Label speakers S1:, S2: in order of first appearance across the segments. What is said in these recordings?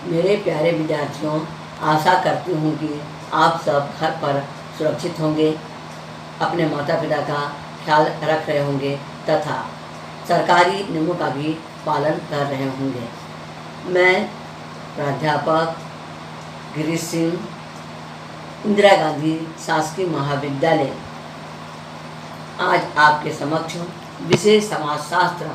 S1: मेरे प्यारे विद्यार्थियों, आशा करती हूँ कि आप सब घर पर सुरक्षित होंगे, अपने माता पिता का ख्याल रख रहे होंगे तथा सरकारी नियमों का भी पालन कर रहे होंगे। मैं प्राध्यापक गिरीश सिंह, इंदिरा गांधी शासकीय महाविद्यालय, आज आपके समक्ष विषय समाजशास्त्र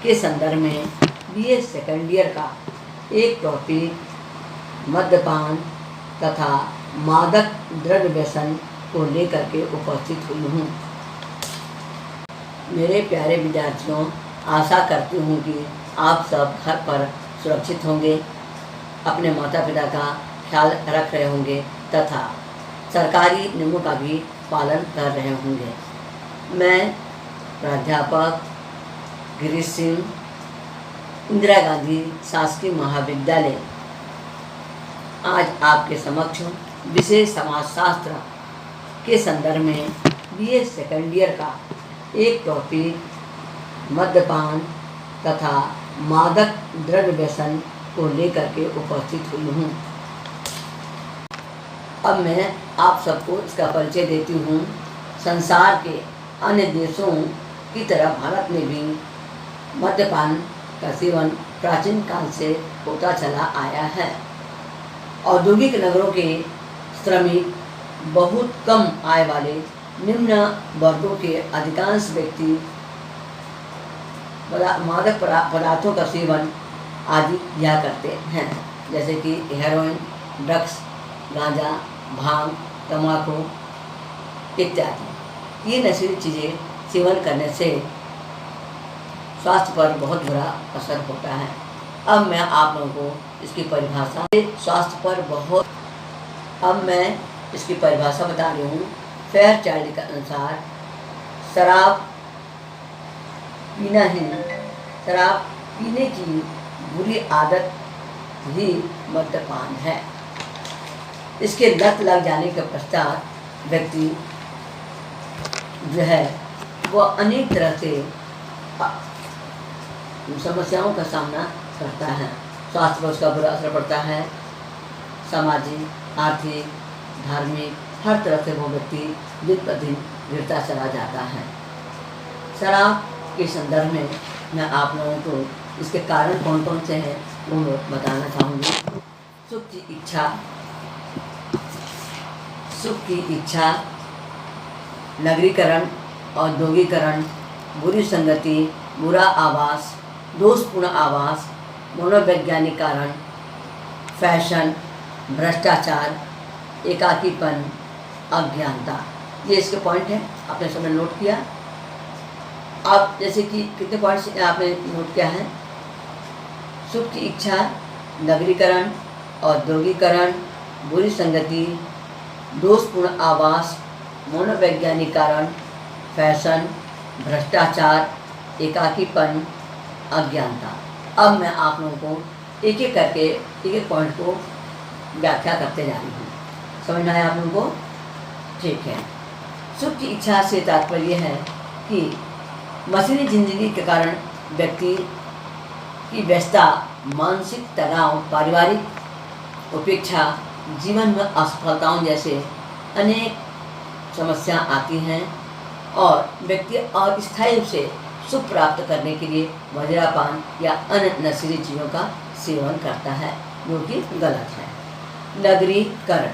S1: के संदर्भ में BA सेकेंड ईयर का एक टॉपिक मद्यपान तथा मादक द्रव्य व्यसन को लेकर के उपस्थित हुई हूँ। मेरे प्यारे विद्यार्थियों, आशा करती हूँ कि आप सब घर पर सुरक्षित होंगे, अपने माता पिता का ख्याल रख रहे होंगे तथा सरकारी नियमों का भी पालन कर रहे होंगे। मैं प्राध्यापक गिरीश सिंह, इंदिरा गांधी शासकीय महाविद्यालय, आज आपके समक्ष विषय समाजशास्त्र के संदर्भ में BA सेकेंड ईयर का एक टॉपिक मद्यपान तथा मादक द्रव्य व्यसन को लेकर के उपस्थित हुई हूँ। अब मैं आप सबको इसका परिचय देती हूँ। संसार के अन्य देशों की तरह भारत में भी मद्यपान का सेवन प्राचीन काल से होता चला आया है। औद्योगिक नगरों के श्रमिक, बहुत कम आय वाले निम्न वर्गों के अधिकांश व्यक्ति मादक पदार्थों का सेवन आदि किया करते हैं, जैसे कि हेरोइन, ड्रग्स, गांजा, भांग, तंबाकू इत्यादि। ये नशीली चीज़ें सेवन करने से स्वास्थ्य पर बहुत बुरा असर होता है। अब मैं आप लोगों को इसकी परिभाषा बता रही हूँ। फेयरचाइल्ड के अनुसार शराब पीने की बुरी आदत ही मद्यपान है। इसके लत लग जाने के पश्चात व्यक्ति जो है वह अनेक तरह से समस्याओं का सामना करता है। स्वास्थ्य पर उसका बुरा असर पड़ता है, सामाजिक, आर्थिक, धार्मिक, हर तरह से वो व्यक्ति दिन प्रतिदिन गिरता चला जाता है। शराब के संदर्भ में मैं आप लोगों को इसके कारण कौन कौन से हैं वो बताना चाहूँगी। सुख की इच्छा, नगरीकरण, औद्योगिकरण, बुरी संगति, बुरा आवास, दोषपूर्ण आवास, मनोवैज्ञानिक कारण, फैशन, भ्रष्टाचार, एकाकीपन, अज्ञानता, ये इसके पॉइंट हैं। आपने सब नोट किया। आप जैसे कि कितने पॉइंट्स आपने नोट किया है? सुख की इच्छा, नगरीकरण, औद्योगिकरण, बुरी संगति, दोषपूर्ण आवास, मनोवैज्ञानिक कारण, फैशन, भ्रष्टाचार, एकाकीपन, अज्ञानता। अब मैं आप लोगों को एक एक करके एक पॉइंट को व्याख्या करते जा रही हूँ। समझ में आया आप लोगों को? ठीक है। सुख की इच्छा से तात्पर्य है कि मशीनी जिंदगी के कारण व्यक्ति की व्यस्तता, मानसिक तनाव, पारिवारिक उपेक्षा, जीवन में असफलताओं जैसे अनेक समस्या आती हैं और व्यक्ति अस्थायी रूप से सुख प्राप्त करने के लिए मदिरापान या अन्य नशीली चीज़ों का सेवन करता है, जो कि गलत है। नगरीकरण,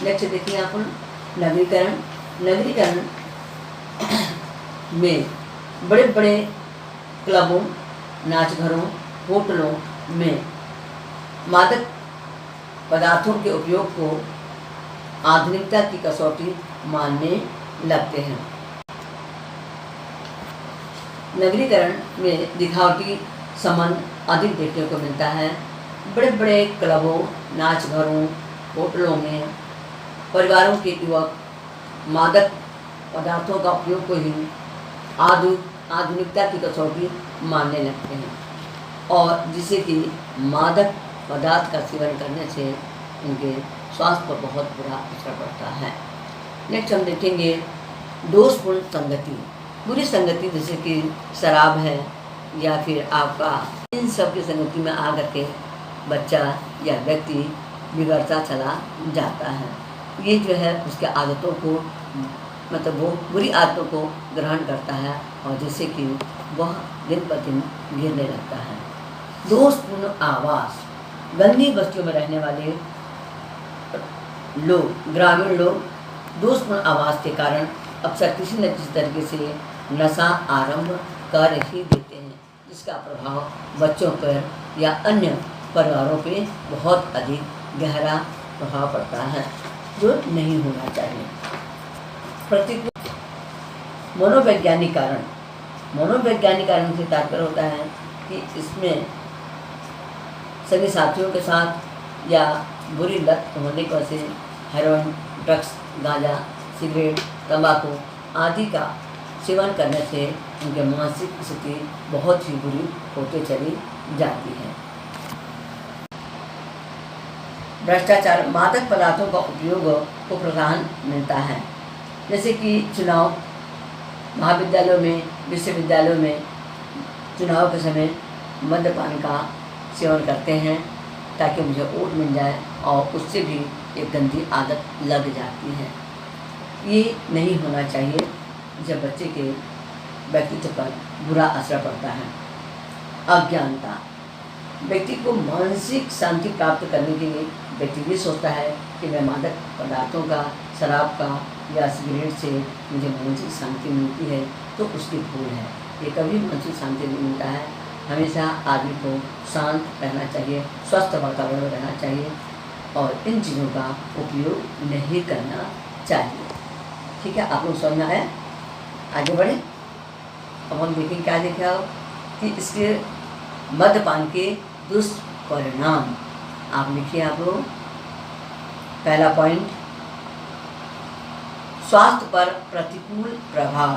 S1: नेक्स्ट देखिए आप नगरीकरण में बड़े बड़े क्लबों, नाच घरों, होटलों में मादक पदार्थों के उपयोग को आधुनिकता की कसौटी मानने लगते हैं। नगरीकरण में दिखावटी संबंध अधिक देखने को मिलता है। बड़े बड़े क्लबों, नाच घरों, होटलों में परिवारों के युवक मादक पदार्थों का उपयोग को ही आधुनिकता की कसौटी मानने लगते हैं और जिससे कि मादक पदार्थ का सेवन करने से उनके स्वास्थ्य पर बहुत बुरा असर पड़ता है। नेक्स्ट हम देखेंगे दोषपूर्ण संगति, बुरी संगति, जैसे कि शराब है या फिर आपका इन सब की संगति में आकर के बच्चा या व्यक्ति बिगड़ता चला जाता है। ये जो है उसके आदतों को मतलब वो बुरी आदतों को ग्रहण करता है और जिससे कि वह दिन पर दिन गिरने लगता है। दोषपूर्ण आवास, गंदी बस्तियों में रहने वाले लोग, ग्रामीण लोग दोषपूर्ण आवास के कारण अक्सर किसी न किसी तरीके से नशा आरंभ कर ही देते हैं, जिसका प्रभाव बच्चों पर या अन्य परिवारों पे बहुत अधिक गहरा प्रभाव पड़ता है, जो नहीं होना चाहिए। प्रतिकूल मनोवैज्ञानिक कारण, मनोवैज्ञानिक कारण से तात्पर्य होता है कि इसमें सभी साथियों के साथ या बुरी लत होने की वजह से हेरोइन, ड्रग्स, गांजा, सिगरेट, तंबाकू आदि का सेवन करने से उनके मानसिक स्थिति बहुत ही बुरी होती चली जाती है। भ्रष्टाचार, मादक पदार्थों का उपयोग को प्रोत्साहन मिलता है, जैसे कि चुनाव, महाविद्यालयों में, विश्वविद्यालयों में चुनाव के समय मद्यपान का सेवन करते हैं ताकि मुझे वोट मिल जाए और उससे भी एक गंदी आदत लग जाती है। ये नहीं होना चाहिए जब बच्चे के व्यक्तित्व पर बुरा असर पड़ता है। अज्ञानता, व्यक्ति को मानसिक शांति प्राप्त करने के लिए व्यक्ति भी सोचता है कि मैं मादक पदार्थों का, शराब का या सिगरेट से मुझे मानसिक शांति मिलती है, तो उसकी भूल है। ये कभी मानसिक शांति नहीं मिलता है। हमेशा आदमी को शांत रहना चाहिए, स्वस्थ वातावरण में रहना चाहिए और इन चीज़ों का उपयोग नहीं करना चाहिए। ठीक है, आप लोग समझ में आया? आगे बढ़े। अब हम देखें क्या देखा कि इसके मद्यपान के दुष्परिणाम आप लिखिए। आप लोग पहला पॉइंट, स्वास्थ्य पर प्रतिकूल प्रभाव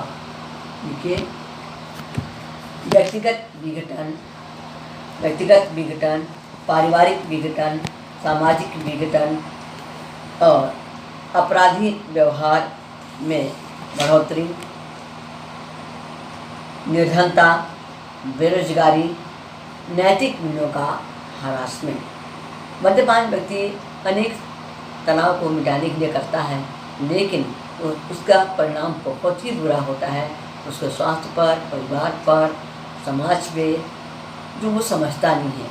S1: लिखिए। व्यक्तिगत विघटन, पारिवारिक विघटन, सामाजिक विघटन और अपराधी व्यवहार में बढ़ोतरी, निर्धनता, बेरोजगारी, नैतिक मूल्यों का हरासमेंट। मद्यपान व्यक्ति अनेक तनाव को मिटाने के लिए करता है, लेकिन उसका परिणाम बहुत ही बुरा होता है उसके स्वास्थ्य पर, परिवार पर, समाज पे, जो वो समझता नहीं है।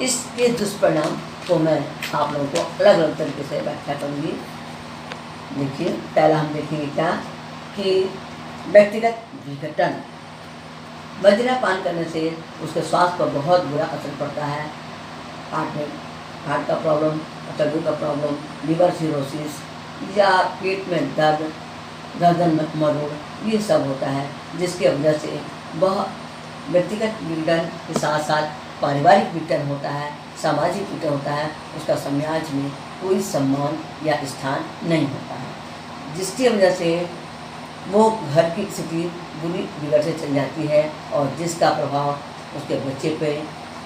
S1: इसके दुष्परिणाम को मैं आप लोगों को अलग अलग तरीके से व्याख्या करूँगी। देखिए, पहला हम देखेंगे क्या कि व्यक्तिगत विघटन, मदिरापान करने से उसके स्वास्थ्य पर बहुत बुरा असर पड़ता है। हार्ट का प्रॉब्लम, तंदुरुस्ती का प्रॉब्लम, लिवर सिरोसिस या पेट में दर्द, गर्दन में मरोड़, ये सब होता है, जिसकी वजह से वह व्यक्तिगत विघटन के साथ साथ पारिवारिक विघटन होता है, सामाजिक विघटन होता है। उसका समाज में कोई सम्मान या स्थान नहीं होता है, जिसकी वजह से वो घर की स्थिति बुरी बिगड़ते चल जाती है और जिसका प्रभाव उसके बच्चे पे,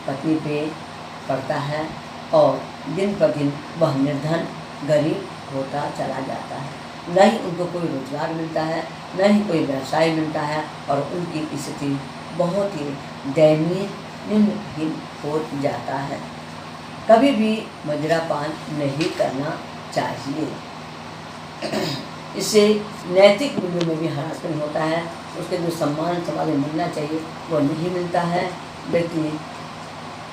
S1: पत्नी पे पड़ता है और दिन पर दिन वह निर्धन, गरीब होता चला जाता है। न ही उनको कोई रोजगार मिलता है, न ही कोई व्यवसाय मिलता है और उनकी स्थिति बहुत ही दयनीय, निम्नहीन हो जाता है। कभी भी मदिरापान नहीं करना चाहिए। इससे नैतिक मूल्यों में भी हरासमेंट होता है। उसके जो सम्मान समाज में मिलना चाहिए वो नहीं मिलता है। व्यक्ति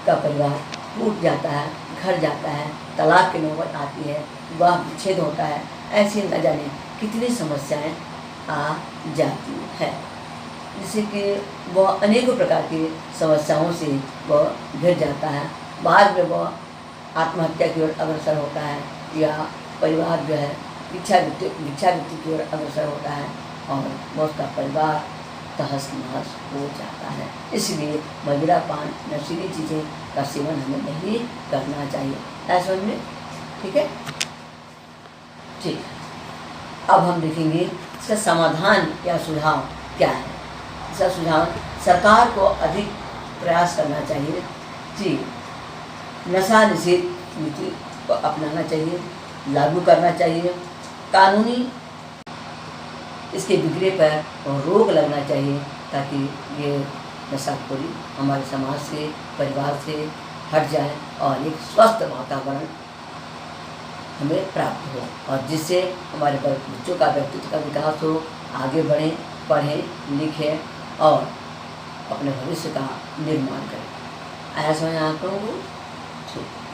S1: का परिवार टूट जाता है, घर जाता है, तलाक की नौबत आती है, विवाह विच्छेद होता है। ऐसी न जाने कितनी समस्याएं आ जाती है, जिससे कि वह अनेकों प्रकार की समस्याओं से वह घिर जाता है। बाद में वह आत्महत्या की ओर अग्रसर होता है या परिवार जो है भिक्षावृत्ति की ओर अग्रसर होता है और वह उसका परिवार तहस नहस हो जाता है। इसलिए मदिरापान, नशीली चीज़ें का सेवन हमें नहीं करना चाहिए। ऐसा समझ में? ठीक है, ठीक। अब हम देखेंगे इसका समाधान या सुझाव क्या है। इसका सुझाव, सरकार को अधिक प्रयास करना चाहिए कि नशा निषेध नीति को अपनाना चाहिए, लागू करना चाहिए। कानूनी इसके बिगड़े पर रोक लगना चाहिए ताकि ये नशाखोरी हमारे समाज से, परिवार से हट जाए और एक स्वस्थ वातावरण हमें प्राप्त हो, और जिससे हमारे बच्चों का व्यक्तित्व का विकास हो, आगे बढ़ें, पढ़ें लिखें और अपने भविष्य का निर्माण करें। आया समझ आप लोगों को? ठीक।